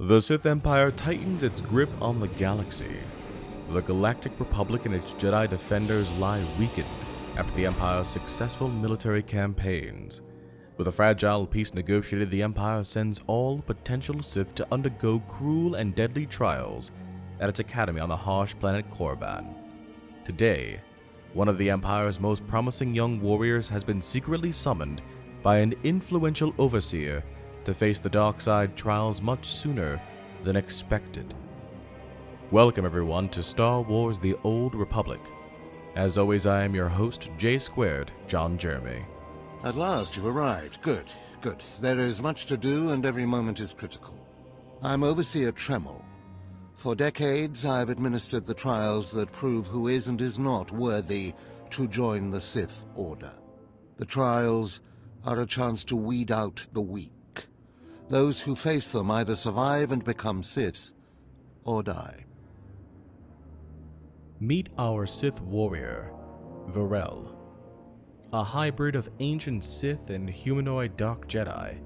The Sith Empire tightens its grip on the galaxy. The Galactic Republic and its Jedi defenders lie weakened after the Empire's successful military campaigns. With a fragile peace negotiated, the Empire sends all potential Sith to undergo cruel and deadly trials at its academy on the harsh planet Corban. Today, one of the Empire's most promising young warriors has been secretly summoned by an influential overseer to face the dark side trials much sooner than expected. Welcome everyone to Star Wars: The Old Republic. As always, I am your host, J2, John Jeremy. At last you've arrived. Good, good. There is much to do and every moment is critical. I'm Overseer Tremel. For decades I've administered the trials that prove who is and is not worthy to join the Sith Order. The trials are a chance to weed out the weak. Those who face them either survive and become Sith, or die. Meet our Sith warrior, Verel. A hybrid of ancient Sith and humanoid Dark Jedi,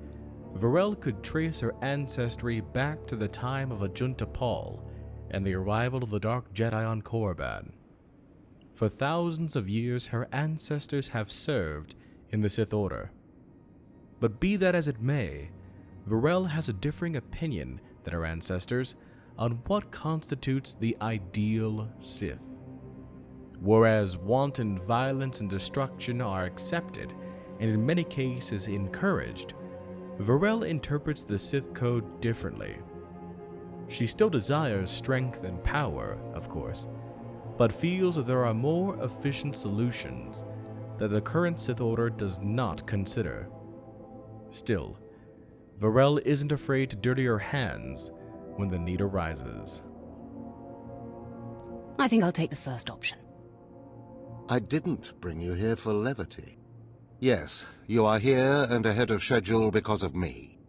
Verel could trace her ancestry back to the time of Ajunta Pall and the arrival of the Dark Jedi on Corban. For thousands of years, her ancestors have served in the Sith Order. But be that as it may, Verel has a differing opinion than her ancestors on what constitutes the ideal Sith. Whereas wanton violence and destruction are accepted, and in many cases encouraged, Verel interprets the Sith Code differently. She still desires strength and power, of course, but feels that there are more efficient solutions that the current Sith Order does not consider. Still, Verel isn't afraid to dirty her hands when the need arises. I think I'll take the first option. I didn't bring you here for levity. Yes, you are here and ahead of schedule because of me.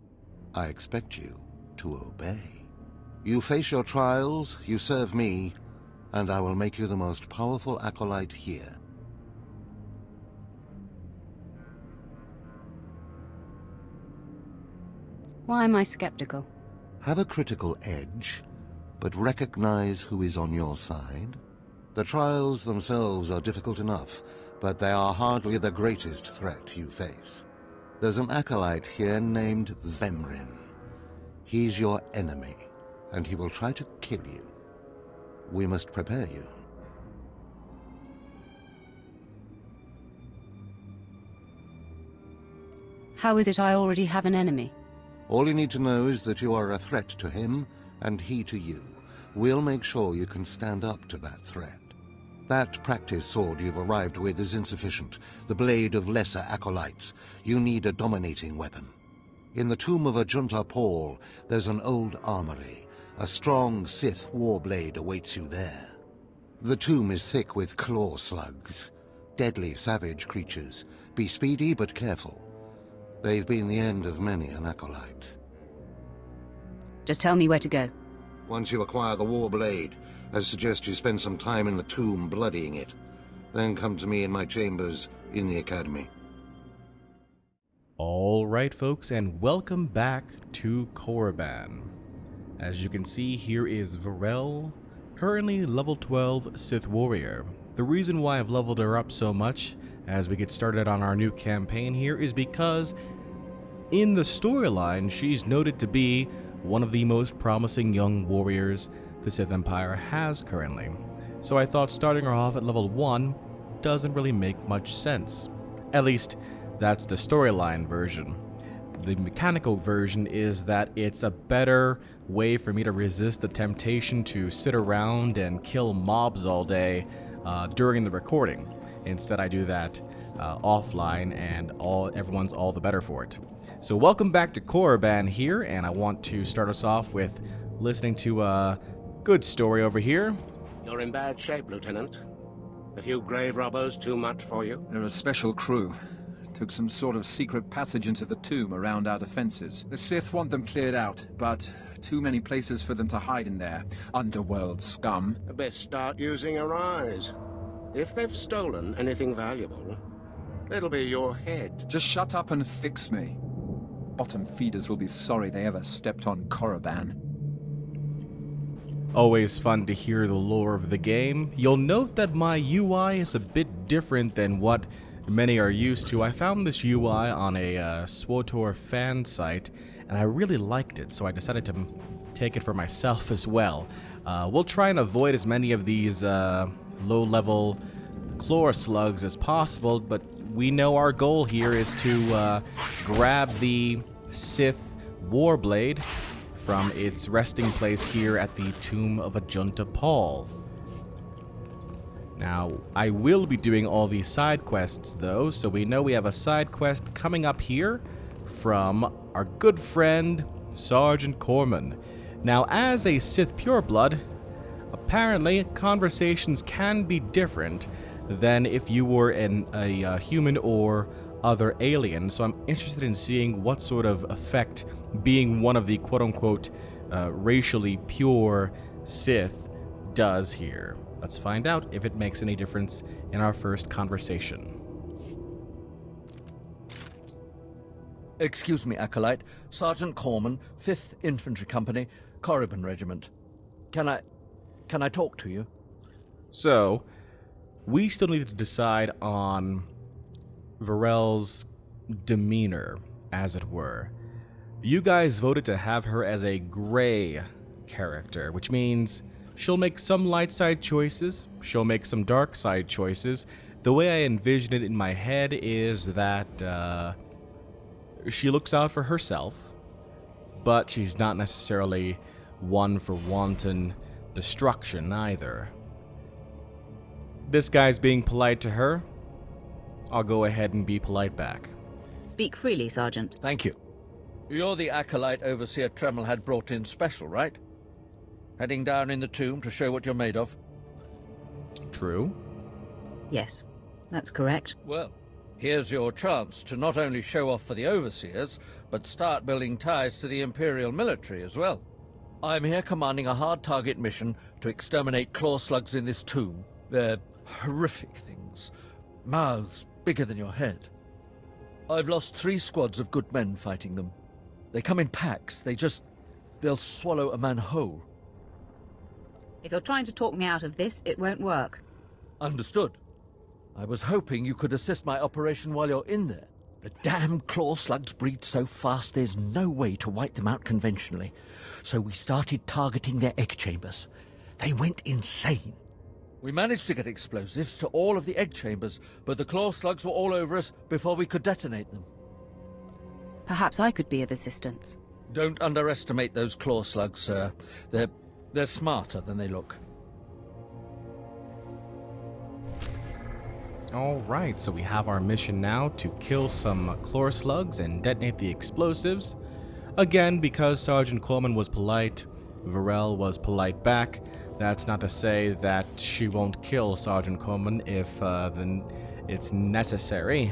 I expect you to obey. You face your trials, you serve me, and I will make you the most powerful acolyte here. Why am I skeptical? Have a critical edge, but recognize who is on your side. The trials themselves are difficult enough, but they are hardly the greatest threat you face. There's an acolyte here named Vemrin. He's your enemy, and he will try to kill you. We must prepare you. How is it I already have an enemy? All you need to know is that you are a threat to him, and he to you. We'll make sure you can stand up to that threat. That practice sword you've arrived with is insufficient. The blade of lesser acolytes. You need a dominating weapon. In the tomb of Ajunta Pall, there's an old armory. A strong Sith warblade awaits you there. The tomb is thick with claw slugs. Deadly savage creatures. Be speedy but careful. They've been the end of many an acolyte. Just tell me where to go. Once you acquire the warblade, I suggest you spend some time in the tomb bloodying it. Then come to me in my chambers in the academy. Alright folks, and welcome back to Corban. As you can see, here is Verel, currently level 12 Sith Warrior. The reason why I've leveled her up so much as we get started on our new campaign here is because in the storyline, she's noted to be one of the most promising young warriors the Sith Empire has currently. So I thought starting her off at level 1 doesn't really make much sense. At least, that's the storyline version. The mechanical version is that it's a better way for me to resist the temptation to sit around and kill mobs all day during the recording. Instead, I do that offline, and everyone's all the better for it. So welcome back to Corban here, and I want to start us off with listening to a good story over here. You're in bad shape, Lieutenant. A few grave robbers too much for you? They're a special crew. Took some sort of secret passage into the tomb around our defenses. The Sith want them cleared out, but too many places for them to hide in there. Underworld scum. Best start using your eyes. If they've stolen anything valuable, it'll be your head. Just shut up and fix me. Bottom feeders will be sorry they ever stepped on Corban. Always fun to hear the lore of the game. You'll note that my UI is a bit different than what many are used to. I found this UI on a SWTOR fan site, and I really liked it, so I decided to take it for myself as well. We'll try and avoid as many of these low-level chlor slugs as possible, but we know our goal here is to grab the Sith Warblade from its resting place here at the Tomb of Ajunta Paul. Now, I will be doing all these side quests though, so we know we have a side quest coming up here from our good friend Sergeant Corban. Now, as a Sith pureblood, apparently conversations can be different than if you were a human or other alien, so I'm interested in seeing what sort of effect being one of the quote-unquote racially pure Sith does here. Let's find out if it makes any difference in our first conversation. Excuse me, Acolyte. Sergeant Corban, 5th Infantry Company, Corban Regiment. Can I talk to you? So, we still need to decide on Verel's demeanor, as it were. You guys voted to have her as a gray character, which means she'll make some light side choices, she'll make some dark side choices. The way I envision it in my head is that she looks out for herself, but she's not necessarily one for wanton destruction either. This guy's being polite to her. I'll go ahead and be polite back. Speak freely, Sergeant. Thank you. You're the Acolyte Overseer Tremel had brought in special, right? Heading down in the tomb to show what you're made of? True. Yes, that's correct. Well, here's your chance to not only show off for the Overseers, but start building ties to the Imperial military as well. I'm here commanding a hard target mission to exterminate claw slugs in this tomb. They're horrific things. Mouths bigger than your head. I've lost 3 squads of good men fighting them. They come in packs. They'll swallow a man whole. If you're trying to talk me out of this, it won't work. Understood. I was hoping you could assist my operation while you're in there. The damn claw slugs breed so fast there's no way to wipe them out conventionally. So we started targeting their egg chambers. They went insane. We managed to get explosives to all of the egg chambers, but the claw slugs were all over us before we could detonate them. Perhaps I could be of assistance. Don't underestimate those claw slugs, sir. They're smarter than they look. Alright, so we have our mission now to kill some chlor slugs and detonate the explosives. Again, because Sergeant Corban was polite, Verel was polite back. That's not to say that she won't kill Sergeant Corban if then it's necessary.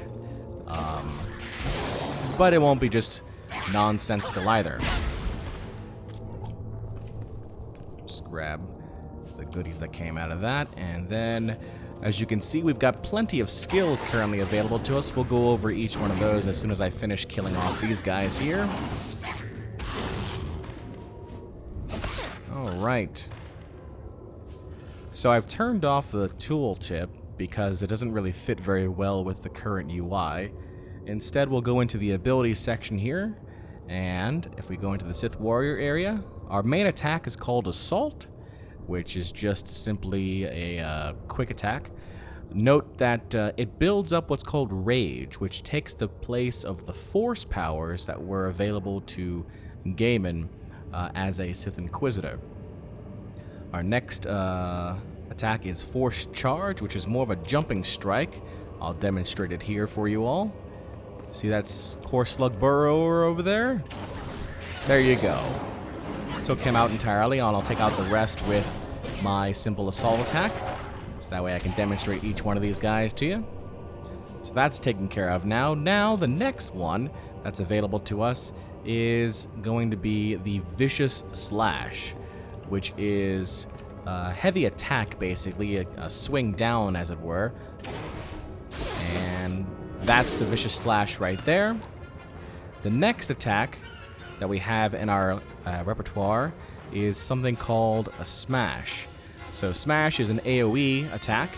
But it won't be just nonsensical either. Just grab the goodies that came out of that, and then, as you can see, we've got plenty of skills currently available to us. We'll go over each one of those as soon as I finish killing off these guys here. Alright. So I've turned off the tooltip because it doesn't really fit very well with the current UI. Instead, we'll go into the abilities section here, and if we go into the Sith Warrior area, our main attack is called Assault, which is just simply a quick attack. Note that it builds up what's called Rage, which takes the place of the Force powers that were available to Gaiman as a Sith Inquisitor. Our next attack is Force Charge, which is more of a jumping strike. I'll demonstrate it here for you all. See that's Core Slug Burrower over there? There you go. Took him out entirely, and I'll take out the rest with my simple assault attack. So that way I can demonstrate each one of these guys to you. So that's taken care of now. Now the next one that's available to us is going to be the Vicious Slash, which is a heavy attack, basically, a swing down, as it were. And that's the Vicious Slash right there. The next attack that we have in our repertoire is something called a smash. So smash is an AoE attack,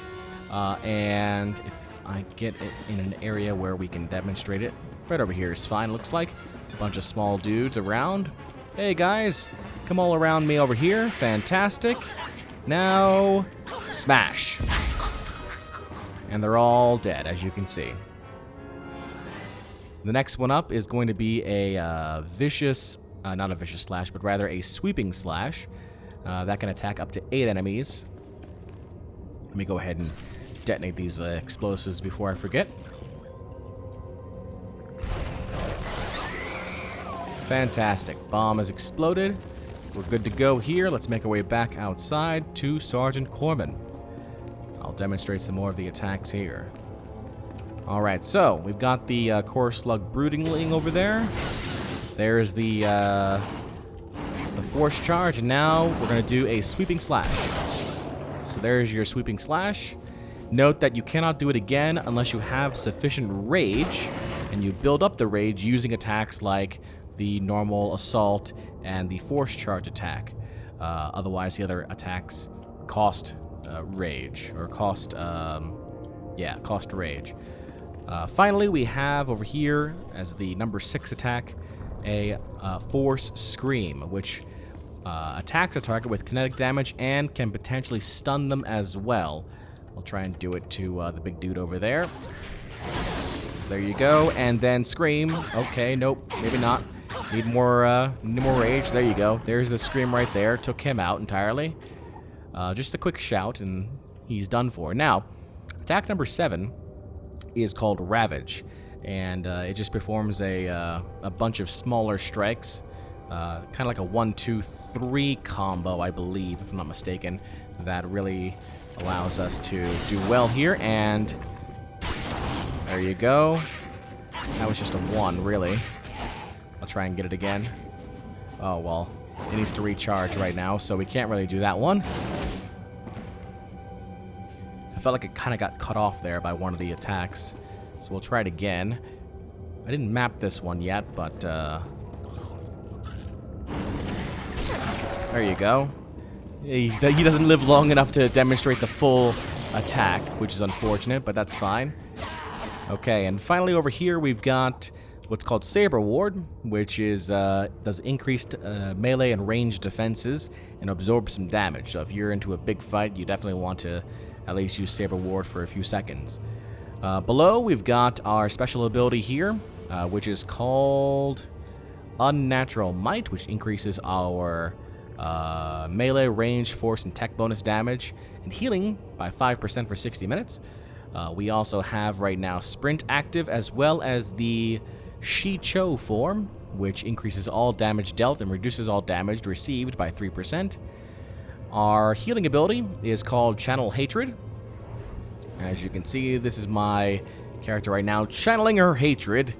and if I get it in an area where we can demonstrate it, right over here is fine, looks like. A bunch of small dudes around. Hey guys, come all around me over here. Fantastic. Now, smash. And they're all dead, as you can see. The next one up is going to be a vicious, not a vicious slash, but rather a sweeping slash. That can attack up to 8 enemies. Let me go ahead and detonate these explosives before I forget. Fantastic. Bomb has exploded. We're good to go here. Let's make our way back outside to Sergeant Corban. I'll demonstrate some more of the attacks here. Alright, so we've got the Core Slug Broodingling over there. There's the Force Charge, and now we're going to do a Sweeping Slash. So there's your Sweeping Slash. Note that you cannot do it again unless you have sufficient rage, and you build up the rage using attacks like the normal assault and the force charge attack. Otherwise, the other attacks cost rage, or cost rage. Finally, we have over here, as the number 6 attack, a Force Scream, which attacks a target with kinetic damage and can potentially stun them as well. We'll try and do it to the big dude over there. So there you go, and then Scream. Okay, nope, maybe not. Need more rage. There you go. There's the Scream right there. Took him out entirely. Just a quick shout, and he's done for. Now, attack number 7 is called Ravage, and it just performs a bunch of smaller strikes, kind of like a 1-2-3 combo, I believe, if I'm not mistaken. That really allows us to do well here, and there you go. That was just a 1, really. I'll try and get it again. Oh, well, it needs to recharge right now, so we can't really do that one. I felt like it kind of got cut off there by one of the attacks, so we'll try it again. I didn't map this one yet, but there you go. He doesn't live long enough to demonstrate the full attack, which is unfortunate, but that's fine. Okay, and finally over here we've got what's called Saber Ward, which is does increased melee and ranged defenses and absorbs some damage. So if you're into a big fight, you definitely want to at least use Saber Ward for a few seconds. Below, we've got our special ability here, which is called Unnatural Might, which increases our melee, range, force, and tech bonus damage and healing by 5% for 60 minutes. We also have right now Sprint active, as well as the Shi-Cho form, which increases all damage dealt and reduces all damage received by 3%. Our healing ability is called Channel Hatred. As you can see, this is my character right now, channeling her hatred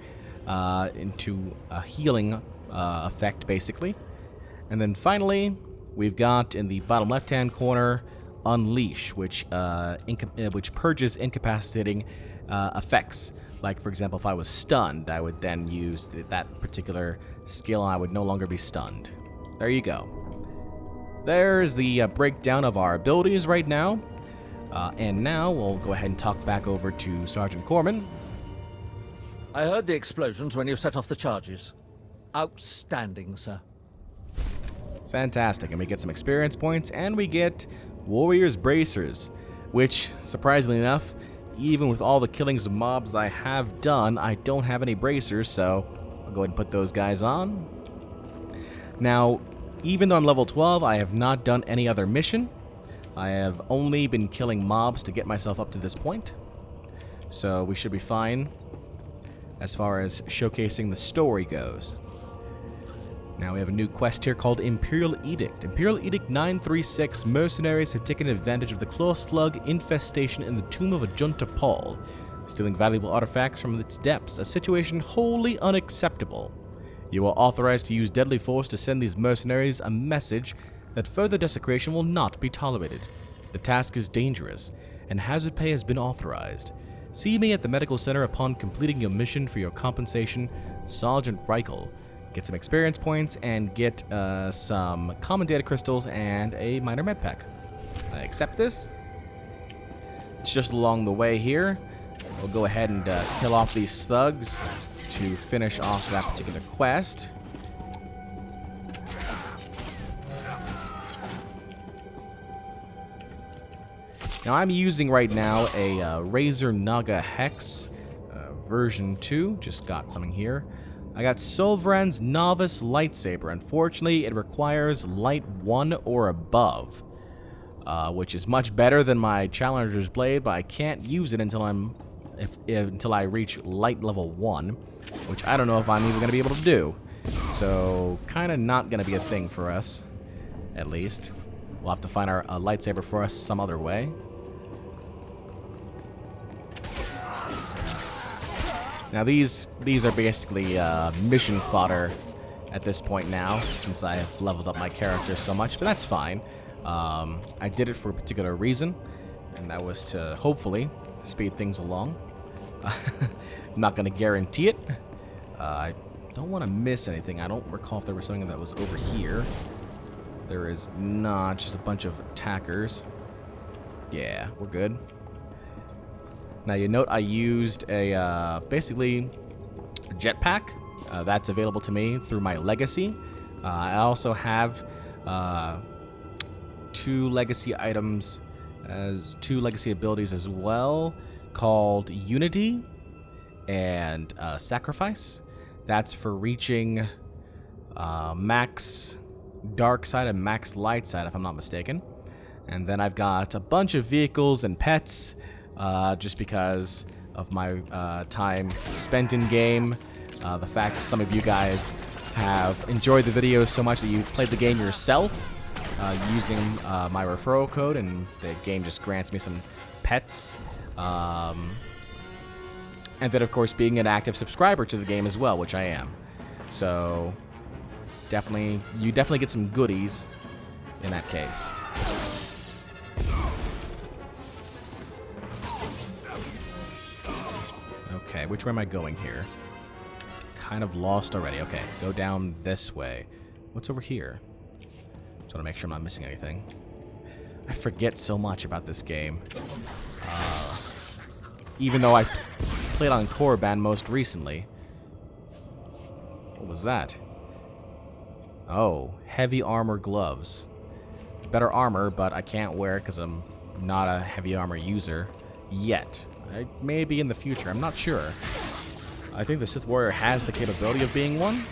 into a healing effect, basically. And then finally, we've got in the bottom left-hand corner, Unleash, which purges incapacitating effects. Like, for example, if I was stunned, I would then use that particular skill and I would no longer be stunned. There you go. There's the breakdown of our abilities right now. And now we'll go ahead and talk back over to Sergeant Corban. I heard the explosions when you set off the charges. Outstanding, sir. Fantastic. And we get some experience points, and we get Warrior's Bracers, which, surprisingly enough, even with all the killings of mobs I have done, I don't have any bracers, so I'll go ahead and put those guys on. Now, even though I'm level 12, I have not done any other mission. I have only been killing mobs to get myself up to this point. So we should be fine as far as showcasing the story goes. Now we have a new quest here called Imperial Edict. Imperial Edict 936, mercenaries have taken advantage of the claw slug infestation in the tomb of Ajunta Paul, stealing valuable artifacts from its depths, a situation wholly unacceptable. You are authorized to use deadly force to send these mercenaries a message that further desecration will not be tolerated. The task is dangerous, and hazard pay has been authorized. See me at the medical center upon completing your mission for your compensation, Sergeant Reichel, get some experience points, and get some common data crystals and a minor med pack. I accept this. It's just along the way here. We'll go ahead and kill off these thugs to finish off that particular quest. Now I'm using right now a Razor Naga Hex version 2. Just got something here. I got Solvran's Novice Lightsaber. Unfortunately, it requires Light 1 or above, which is much better than my Challenger's Blade, but I can't use it until until I reach Light level 1, which I don't know if I'm even going to be able to do. So, kind of not going to be a thing for us, at least. We'll have to find our lightsaber for us some other way. Now these are basically mission fodder at this point now, since I have leveled up my character so much, but that's fine. I did it for a particular reason, and that was to hopefully speed things along. I'm not going to guarantee it. I don't want to miss anything. I don't recall if there was something that was over here. There is not, just a bunch of attackers. Yeah, we're good. Now you note I used a basically a jetpack that's available to me through my legacy. I also have 2 legacy items as 2 legacy abilities as well, called Unity and Sacrifice. That's for reaching max dark side and max light side, if I'm not mistaken. And then I've got a bunch of vehicles and pets. Just because of my time spent in game, the fact that some of you guys have enjoyed the videos so much that you've played the game yourself using my referral code, and the game just grants me some pets. And then, of course, being an active subscriber to the game as well, which I am. So, you definitely get some goodies in that case. Okay, which way am I going here? Kind of lost already. Okay, go down this way. What's over here? Just want to make sure I'm not missing anything. I forget so much about this game. Even though I played on Corban most recently. What was that? Oh, heavy armor gloves. Better armor, but I can't wear it because I'm not a heavy armor user yet. I may be in the future, I'm not sure. I think the Sith Warrior has the capability of being one.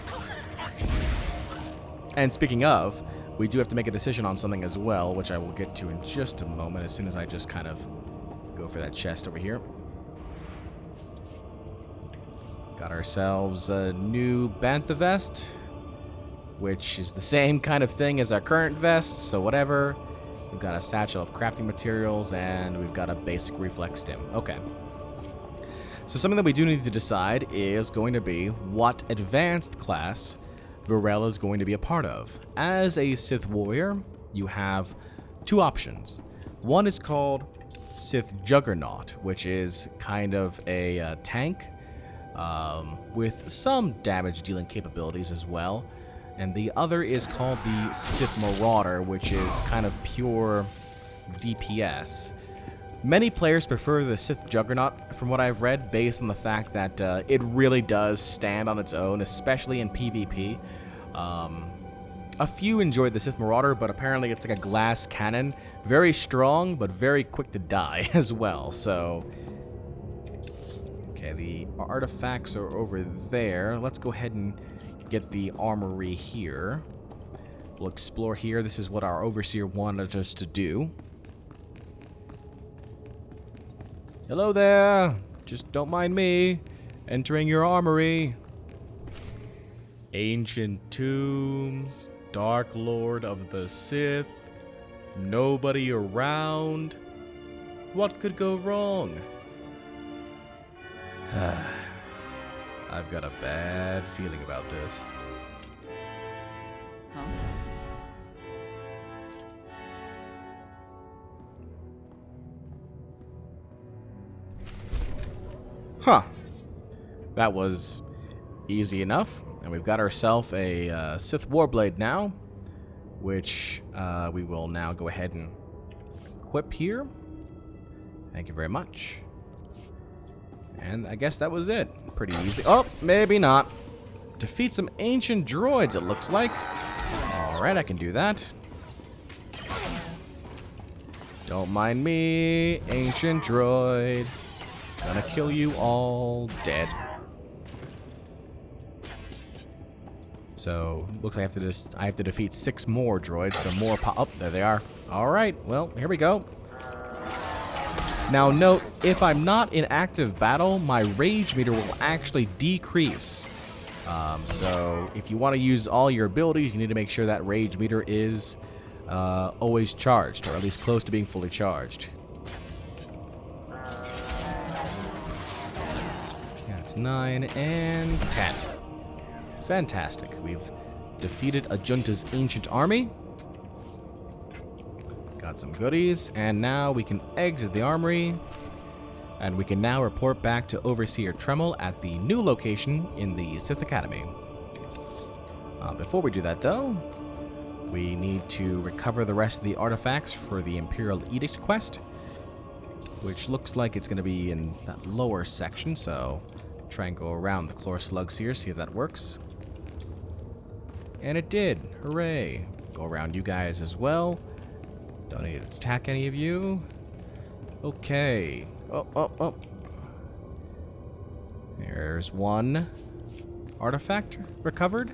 And speaking of, we do have to make a decision on something as well, which I will get to in just a moment, as soon as I just kind of go for that chest over here. Got ourselves a new Bantha vest, which is the same kind of thing as our current vest, so whatever. We've got a satchel of crafting materials, and we've got a basic reflex stim. Okay. So something that we do need to decide is going to be what advanced class Verel is going to be a part of. As a Sith Warrior, you have 2 options. One is called Sith Juggernaut, which is kind of a tank with some damage-dealing capabilities as well. And the other is called the Sith Marauder, which is kind of pure DPS. Many players prefer the Sith Juggernaut, from what I've read, based on the fact that it really does stand on its own, especially in PvP. A few enjoyed the Sith Marauder, but apparently it's like a glass cannon. Very strong, but very quick to die as well, so... Okay, the artifacts are over there. Let's go ahead and get the armory here. We'll explore here. This is what our Overseer wanted us to do. Hello there. Just don't mind me entering your armory. Ancient tombs, Dark Lord of the Sith, nobody around. What could go wrong? I've got a bad feeling about this. Huh. That was easy enough. And we've got ourselves a Sith Warblade now, which we will now go ahead and equip here. Thank you very much. And I guess that was it. Pretty easy. Oh, maybe not. Defeat some ancient droids, it looks like. Alright, I can do that. Don't mind me, ancient droid. Gonna kill you all dead. So, looks like I have to defeat 6 more droids, so more oh, there they are. Alright, well, here we go. Now note, if I'm not in active battle, my rage meter will actually decrease. So if you want to use all your abilities, you need to make sure that rage meter is always charged, or at least close to being fully charged. Okay, that's 9 and 10. Fantastic. We've defeated a junta's ancient army. Got some goodies, and now we can exit the armory, and we can now report back to Overseer Tremel at the new location in the Sith Academy. Before we do that, though, we need to recover the rest of the artifacts for the Imperial Edict quest, which looks like it's going to be in that lower section, so try and go around the Chlor Slugs here, see if that works. And it did. Hooray. Go around you guys as well. Don't need to attack any of you. Okay. Oh. There's one artifact recovered.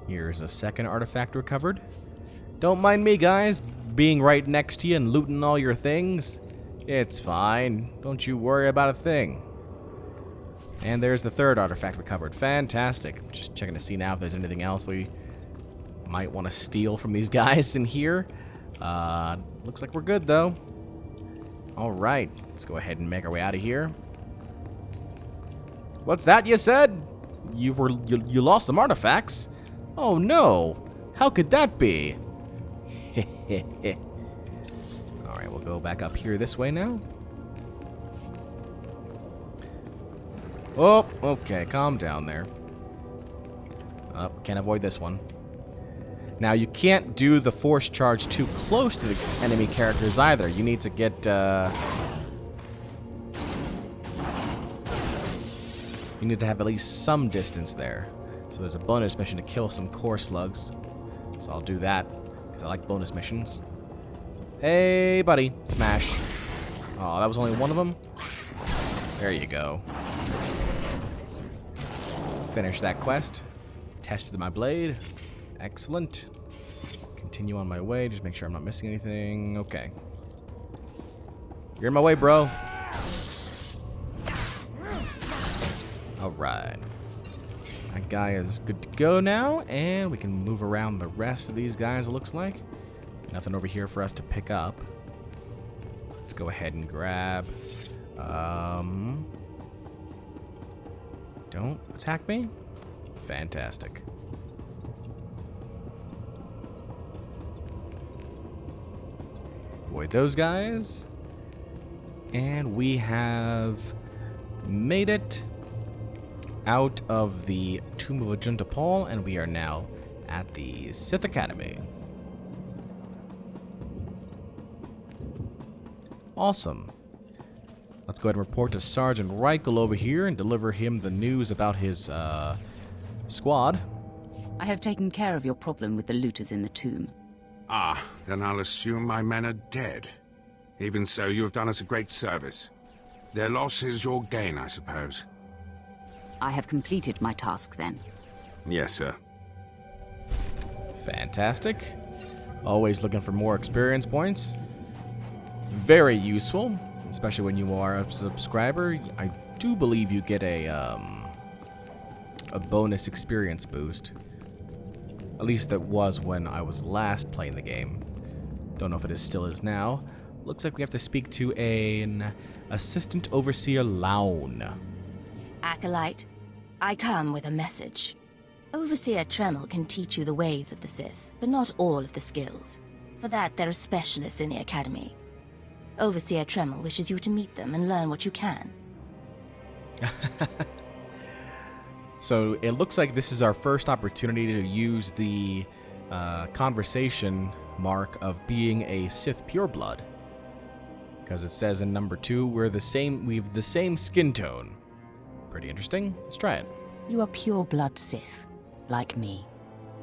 Here's a second artifact recovered. Don't mind me, guys, being right next to you and looting all your things. It's fine. Don't you worry about a thing. And there's the third artifact recovered. Fantastic. I'm just checking to see now if there's anything else we might want to steal from these guys in here. Looks like we're good, though. Alright, let's go ahead and make our way out of here. What's that you said? You lost some artifacts? Oh no! How could that be? Alright, we'll go back up here this way now. Oh, okay, calm down there. Oh, can't avoid this one. Now, you can't do the force charge too close to the enemy characters either. You need to get, you need to have at least some distance there. So there's a bonus mission to kill some core slugs. So I'll do that, because I like bonus missions. Hey, buddy. Smash. Oh, that was only one of them? There you go. Finish that quest. Tested my blade. Excellent. Continue on my way. Just make sure I'm not missing anything. Okay. You're in my way, bro. Alright. That guy is good to go now. And we can move around the rest of these guys, it looks like. Nothing over here for us to pick up. Let's go ahead and grab... Don't attack me? Fantastic. Avoid those guys. And we have made it out of the Tomb of Ajunta Paul, and we are now at the Sith Academy. Awesome. Let's go ahead and report to Sergeant Reichel over here and deliver him the news about his squad. I have taken care of your problem with the looters in the tomb. Ah, then I'll assume my men are dead. Even so, you have done us a great service. Their loss is your gain, I suppose. I have completed my task then. Yes, sir. Fantastic. Always looking for more experience points. Very useful, especially when you are a subscriber. I do believe you get a bonus experience boost. At least that was when I was last playing the game. Don't know if it still is now. Looks like we have to speak to an Assistant Overseer Laun. Acolyte, I come with a message. Overseer Tremel can teach you the ways of the Sith, but not all of the skills. For that, there are specialists in the Academy. Overseer Tremel wishes you to meet them and learn what you can. So it looks like this is our first opportunity to use the conversation mark of being a Sith pureblood. Because it says in number 2, we have the same skin tone. Pretty interesting. Let's try it. You are pure-blood Sith, like me.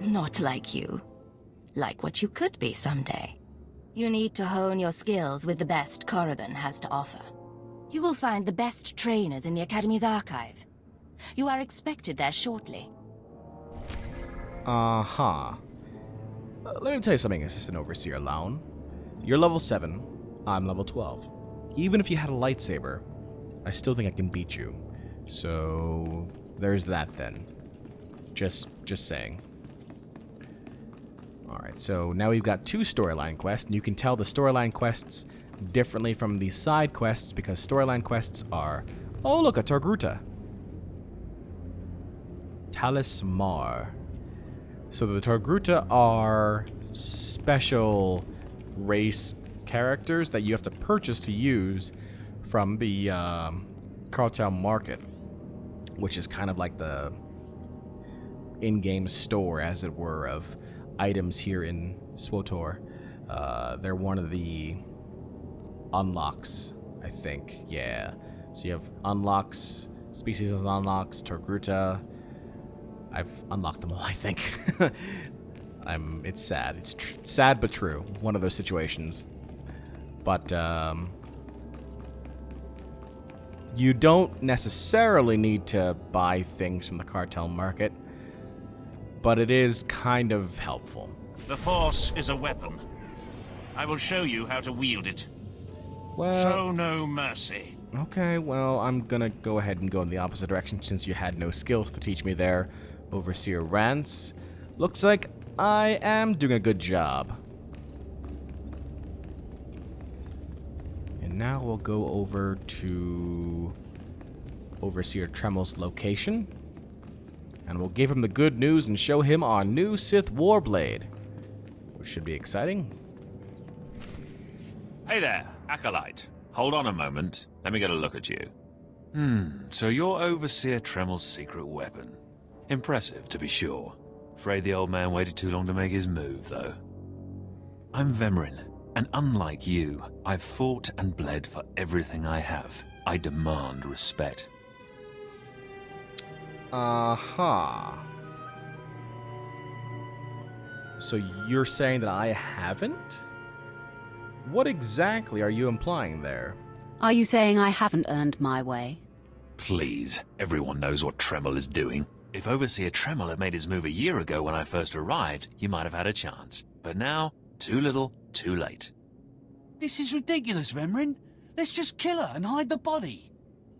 Not like you. Like what you could be someday. You need to hone your skills with the best Corban has to offer. You will find the best trainers in the Academy's archive. You are expected there shortly. Uh-huh. Let me tell you something, Assistant Overseer Laun. You're level 7. I'm level 12. Even if you had a lightsaber, I still think I can beat you. So, there's that then. Just saying. Alright, so now we've got 2 storyline quests, and you can tell the storyline quests differently from the side quests because storyline quests are... Oh, look, a Targruta. Talismar. So the Targruta are special race characters that you have to purchase to use from the Cartel market, which is kind of like the in-game store, as it were, of items here in SWTOR. They're one of the unlocks, I think. Yeah. So you have unlocks, species of unlocks, Targruta. I've unlocked them all, I think. It's sad. It's sad but true. One of those situations. But you don't necessarily need to buy things from the cartel market, but it is kind of helpful. The Force is a weapon. I will show you how to wield it. Well, Show no mercy. Okay, well, I'm gonna go ahead and go in the opposite direction since you had no skills to teach me there, Overseer Rance. Looks like I am doing a good job. And now we'll go over to Overseer Tremel's location. And we'll give him the good news and show him our new Sith Warblade, which should be exciting. Hey there, Acolyte. Hold on a moment. Let me get a look at you. So you're Overseer Tremel's secret weapon. Impressive, to be sure. Afraid the old man waited too long to make his move, though. I'm Vemrin, and unlike you, I've fought and bled for everything I have. I demand respect. Uh-huh. So you're saying that I haven't? What exactly are you implying there? Are you saying I haven't earned my way? Please, everyone knows what Tremel is doing. If Overseer Tremel had made his move a year ago when I first arrived, you might have had a chance. But now, too little, too late. This is ridiculous, Vemrin. Let's just kill her and hide the body.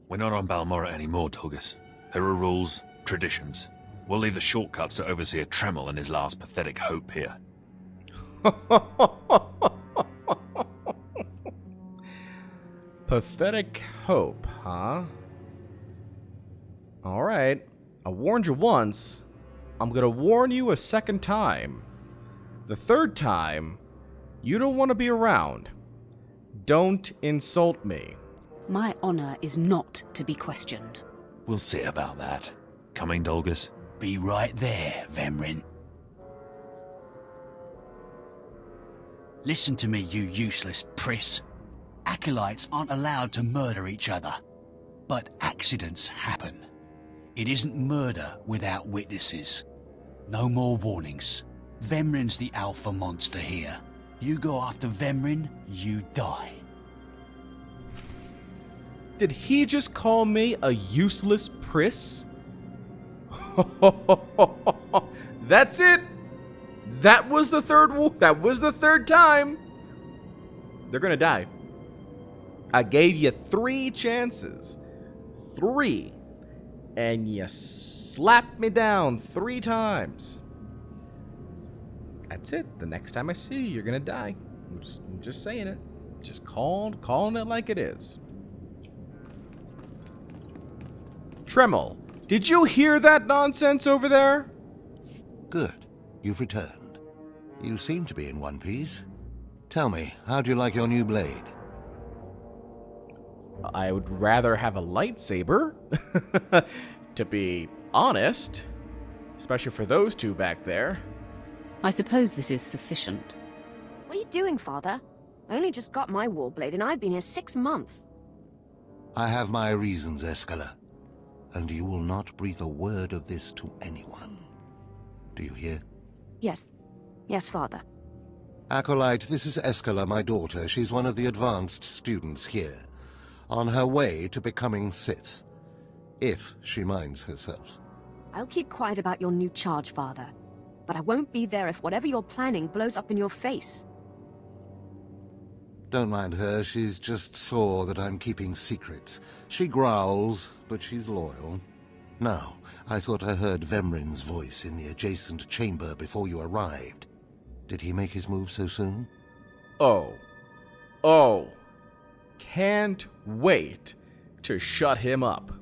We're not on Balmorra anymore, Tulgus. There are rules, traditions. We'll leave the shortcuts to Overseer Tremel and his last pathetic hope here. Pathetic hope, huh? Alright. I warned you once. I'm gonna warn you a second time. The third time, you don't want to be around. Don't insult me. My honor is not to be questioned. We'll see about that. Coming, Dolgus? Be right there, Vemrin. Listen to me, you useless priss. Acolytes aren't allowed to murder each other. But accidents happen. It isn't murder without witnesses. No more warnings. Vemrin's the alpha monster here. You go after Vemrin, you die. Did he just call me a useless priss? That's it. That was the third time. They're gonna die. I gave you 3 chances. 3. And you slapped me down 3 times. That's it. The next time I see you, you're gonna die. I'm just saying it. Just calling it like it is. Tremel, did you hear that nonsense over there? Good. You've returned. You seem to be in one piece. Tell me, how do you like your new blade? I would rather have a lightsaber, to be honest. Especially for those two back there. I suppose this is sufficient. What are you doing, Father? I only just got my warblade and I've been here 6 months. I have my reasons, Escala. And you will not breathe a word of this to anyone. Do you hear? Yes. Yes, Father. Acolyte, this is Escala, my daughter. She's one of the advanced students here. On her way to becoming Sith. If she minds herself. I'll keep quiet about your new charge, Father. But I won't be there if whatever you're planning blows up in your face. Don't mind her, she's just sore that I'm keeping secrets. She growls, but she's loyal. Now, I thought I heard Vemrin's voice in the adjacent chamber before you arrived. Did he make his move so soon? Oh. Can't wait to shut him up.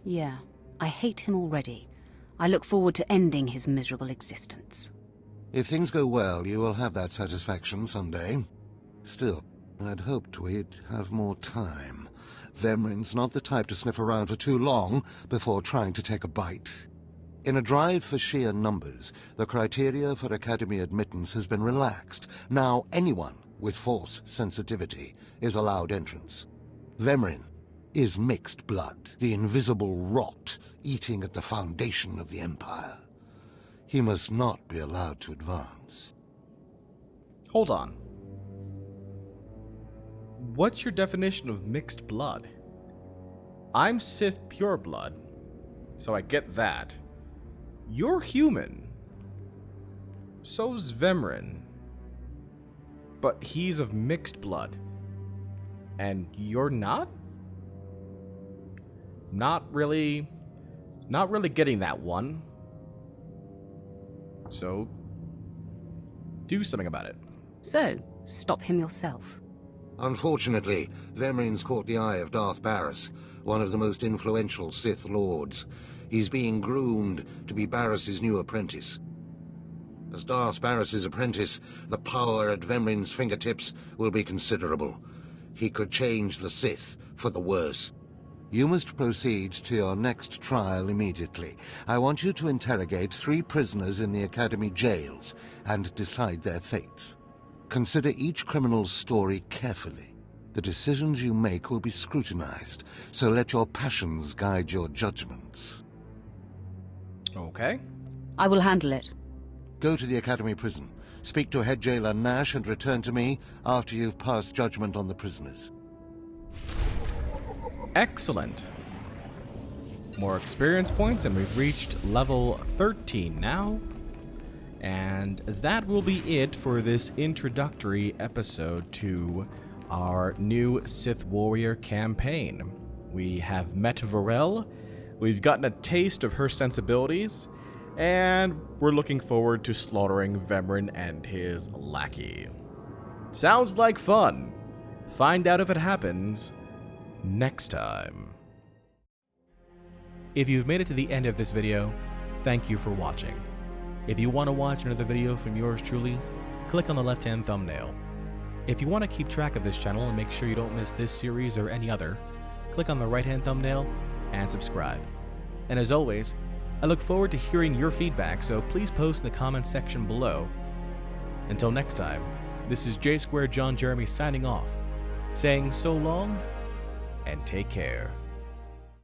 Yeah, I hate him already. I look forward to ending his miserable existence. If things go well, you will have that satisfaction someday. Still, I'd hoped we'd have more time. Vemrin's not the type to sniff around for too long before trying to take a bite. In a drive for sheer numbers, the criteria for Academy admittance has been relaxed. Now anyone with Force sensitivity is allowed entrance. Vemrin is mixed blood, the invisible rot eating at the foundation of the Empire. He must not be allowed to advance. Hold on. What's your definition of mixed blood? I'm Sith pureblood, so I get that. You're human. So's Vemrin. But he's of mixed blood. And you're not? Not really getting that one. So, do something about it. So, stop him yourself. Unfortunately, Vemrin's caught the eye of Darth Barris, one of the most influential Sith Lords. He's being groomed to be Barris's new apprentice. As Darth Barris's apprentice, the power at Vemrin's fingertips will be considerable. He could change the Sith for the worse. You must proceed to your next trial immediately. I want you to interrogate 3 prisoners in the Academy jails and decide their fates. Consider each criminal's story carefully. The decisions you make will be scrutinized, so let your passions guide your judgments. Okay. I will handle it. Go to the Academy prison. Speak to head jailer Nash and return to me after you've passed judgment on the prisoners. Excellent. More experience points, and we've reached level 13 now. And that will be it for this introductory episode to our new Sith Warrior campaign. We have met Verel, we've gotten a taste of her sensibilities, and we're looking forward to slaughtering Vemrin and his lackey. Sounds like fun. Find out if it happens next time. If you've made it to the end of this video, thank you for watching. If you want to watch another video from yours truly, click on the left-hand thumbnail. If you want to keep track of this channel and make sure you don't miss this series or any other, click on the right-hand thumbnail and subscribe. And as always, I look forward to hearing your feedback, so please post in the comments section below. Until next time, this is J Square John Jeremy signing off, saying so long and take care.